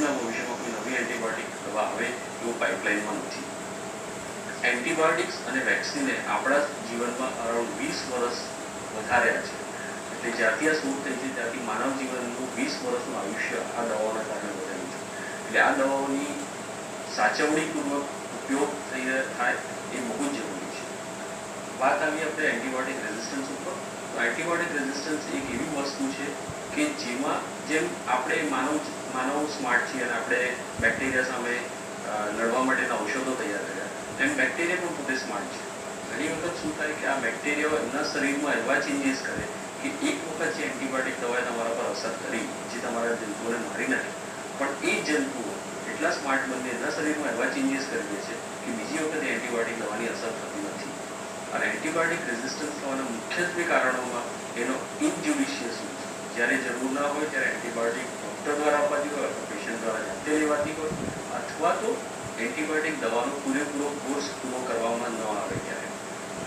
નજીકના ભવિષ્યમાં કોઈ નવી એન્ટીબાયોટિક દવા આવે એવું પાઇપલાઇનમાં નથી. એન્ટીબાયોટિક્સ અને વેક્સિને આપણા જીવનમાં અરાઉન્ડ 20 વર્ષ વધાર્યા છે. એટલે જ્યારથી આ શરૂ થઈ છે ત્યારથી માનવ જીવનનું 20 વર્ષનું આયુષ્ય આ દવાઓના કારણે વધાર્યું છે. એટલે આ દવાઓની સાચવણીપૂર્વક ઉપયોગ થાય એ બહુ જ જરૂરી છે. વાત આવી આપણે એન્ટીબાયોટિક રેઝિસ્ટન્સ ઉપર. તો એન્ટીબાયોટિક રેઝિસ્ટન્સ એક એવી વસ્તુ છે કે જેમાં જેમ આપણે માનવ સ્માર્ટ છીએ અને આપણે બેક્ટેરિયા સામે લડવા માટેના ઔષધો તૈયાર કર્યા, એમ બેક્ટેરિયા પણ પોતે સ્માર્ટ છે. ઘણી વખત શું થાય કે આ બેક્ટેરિયાઓ એમના શરીરમાં એવા ચેન્જીસ કરે કે એક વખત જે એન્ટીબાયોટિક દવાએ તમારા પર અસર કરી, જે તમારા જંતુઓને મારી નાખે, પણ એ જંતુઓ એટલા સ્માર્ટ બનીને એના શરીરમાં એવા ચેન્જીસ કરી દે છે કે બીજી વખત એન્ટીબાયોટિક દવાની અસર થતી નથી. અને એન્ટીબાયોટિક રેઝિસ્ટન્સ થવાના મુખ્યત્વે કારણોમાં એનો ઇનજ્યુડિશિયસ યુઝ, જ્યારે જરૂર ના હોય ત્યારે એન્ટીબાયોટિક ડૉક્ટર દ્વારા અપાતી હોય અથવા પેશન્ટ દ્વારા જાતે લેવાતી હોય, અથવા તો એન્ટીબાયોટિક દવાનો પૂરેપૂરો કોર્સ પૂરો કરવામાં ન આવે ત્યારે.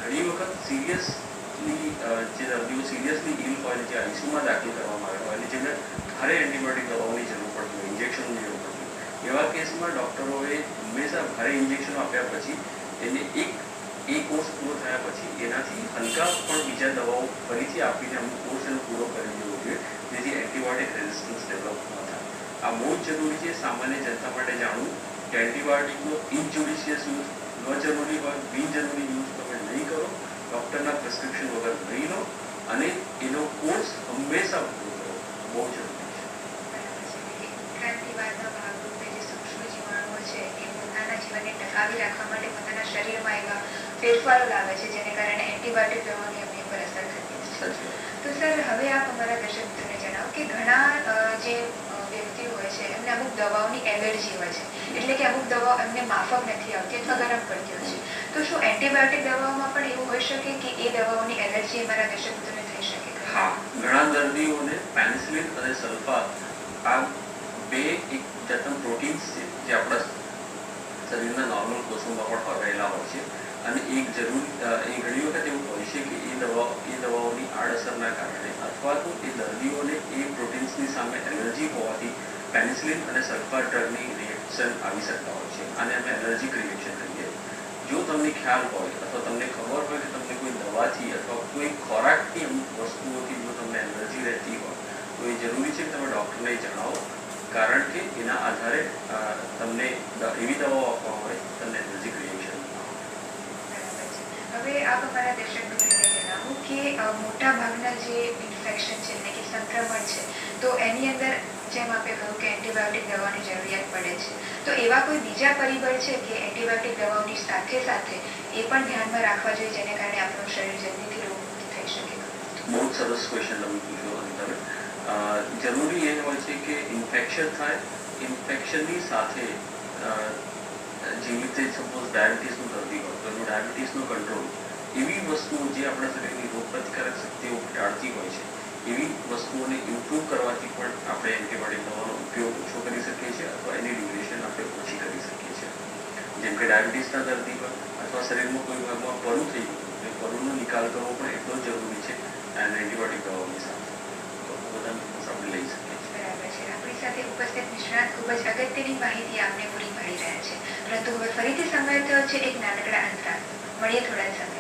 ઘણી વખત સિરિયસલી જે દર્દીઓ સિરિયસલી ઇલ હોય ને જે આઈસીયુમાં દાખલ કરવામાં આવ્યા હોય અને જેમને ભારે એન્ટીબાયોટિક દવાઓની જરૂર પડતી હોય, ઇન્જેક્શનની જરૂર પડતી હોય, એવા કેસમાં ડૉક્ટરોએ હંમેશા ભારે ઇન્જેક્શનો આપ્યા પછી એને એ કોર્સ પૂરો થયા પછી એનાથી હલકા પણ બીજા દવાઓ ફરીથી આપીને અમુક કોર્સ એનો પૂરો કરી દેવો જોઈએ, જેથી એન્ટીબાયોટિક રેઝિસ્ટન્સ ડેવલપ ન થાય. આ બહુ જ જરૂરી છે સામાન્ય જનતા માટે જાણવું કે એન્ટીબાયોટિકનો ઇનજ્યુડિશિયસ યુઝ, ન જરૂરી હોય બિનજરૂરી યુઝ તમે નહીં કરો, ડૉક્ટરના પ્રિસ્ક્રિપ્શન વગર નહીં લો અને એનો કોર્સ હંમેશા પૂરો કરો, બહુ જરૂરી છે. ટકાવી રાખવા માટે પોતાના શરીરમાં એવા ફેરફારો લાવે છે જેને કારણે એન્ટીબાયોટિક દવાની એમની પર અસર થતી છે. તો સર, હવે આપ અમારા દર્શક મિત્રોને જણાવો કે ઘણા જે વ્યક્તિઓ હોય છે એમને અમુક દવાઓની એલર્જી હોય છે, એટલે કે અમુક દવાઓ એમને માફક નથી આવતી અથવા ગરમ પડતી હોય છે. તો શું એન્ટીબાયોટિક દવાઓમાં પણ એવું હોઈ શકે કે એ દવાઓની એલર્જી અમારા દર્શક મિત્રોને થઈ શકે? હા, ઘણા દર્દીઓને પેનિસિલિન અને સલ્ફા આ બે એક જાતના પ્રોટીન્સ છે જે આપણા શરીરના નોર્મલ કોષોમાં પણ ફરવાયેલા હોય છે અને એ ઘણી વખત એવું હોય છે કે એ દવાઓની આડઅસરના કારણે અથવા તો એ દર્દીઓને એ પ્રોટીન્સની સામે એલર્જી હોવાથી પેનિસિલિન અને સલ્ફર ડ્રગની રિએક્શન આવી શકતા હોય છે, આને અમે એલર્જીક રિએક્શન કહીએ. જો તમને ખ્યાલ હોય અથવા તમને ખબર હોય કે તમને કોઈ દવાથી અથવા કોઈ ખોરાકની અમુક વસ્તુઓથી જો તમને એલર્જી રહેતી હોય તો એ જરૂરી છે કે તમે ડૉક્ટરને જણાવો, કારણ કે એના આધારે તમને એવી દવાઓ આપવામાં આવે તમને એલર્જીક રિએક્શન. હવે આપ અમારા દર્શક મિત્રોને જણાવો કે મોટા ભાગના જે ઇન્ફેક્શન છે એટલે કે સંક્રમણ છે, તો એની અંદર જેમ આપણે કહ્યું કે એન્ટીબાયોટિક દવાની જરૂરિયાત પડે છે, તો એવા કોઈ બીજા પરિબળ છે કે એન્ટીબાયોટિક દવાઓની સાથે સાથે એ પણ ધ્યાનમાં રાખવા જોઈએ જેને કારણે આપણું શરીર જલ્દીથી રોગમુક્ત થઈ શકે? બહુ જ સરસ ક્વેશ્ચન તમે પૂછ્યો અંતરે. જરૂરી એ હોય છે કે ઇન્ફેક્શન થાય, ઇન્ફેક્શનની સાથે જેવી રીતે સપોઝ ડાયાબિટીસનું દર્દી હોય તો એનું ડાયાબિટીસનો કંટ્રોલ, એવી વસ્તુઓ જે આપણા શરીરની રોગપ્રતિકારક શક્તિઓ ઘટાડતી હોય છે એવી વસ્તુઓને ઇમ્પ્રૂવ કરવાથી પણ આપણે એન્ટીબાયોટિક દવાનો ઉપયોગ ઓછો કરી શકીએ છીએ અથવા એની ડ્યુરેશન આપણે ઓછી કરી શકીએ છીએ. જેમ કે ડાયાબિટીસના દર્દી પર અથવા શરીરમાં કોઈ ભાગમાં પરું થઈ ગયું, એ પરુંનો નિકાલ કરવો પણ એટલો જ જરૂરી છે અને એન્ટીબાયોટિક દવાઓની સાથે તો બધા આપણે લઈ શકીએ છીએ. બરાબર છે. આપણી સાથે ઉપસ્થિત નિષ્ણાત ખૂબ જ અગત્યની માહિતી આપને પૂરી પાડી રહ્યા છે, પરંતુ હવે ફરીથી સમય થયો છે એક નાનકડા અંતરાલ. મળીએ થોડા સમય